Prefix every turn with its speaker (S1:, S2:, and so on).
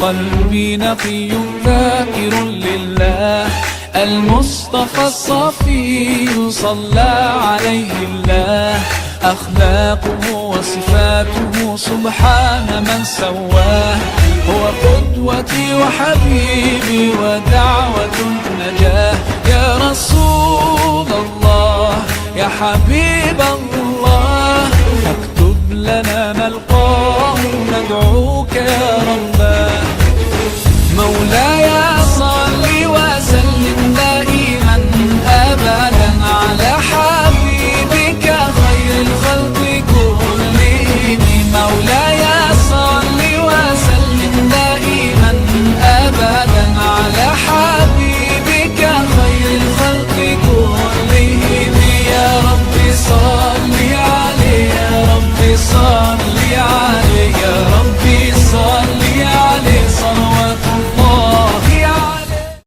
S1: قلبي نقي ذاكر لله، المصطفى الصفي صلى عليه الله، أخلاقه وصفاته سبحان من سواه، هو قدوتي وحبيبي ودعوة النجاة. يا رسول الله يا حبيب الله، اكتب لنا نلقاه ندعوك يا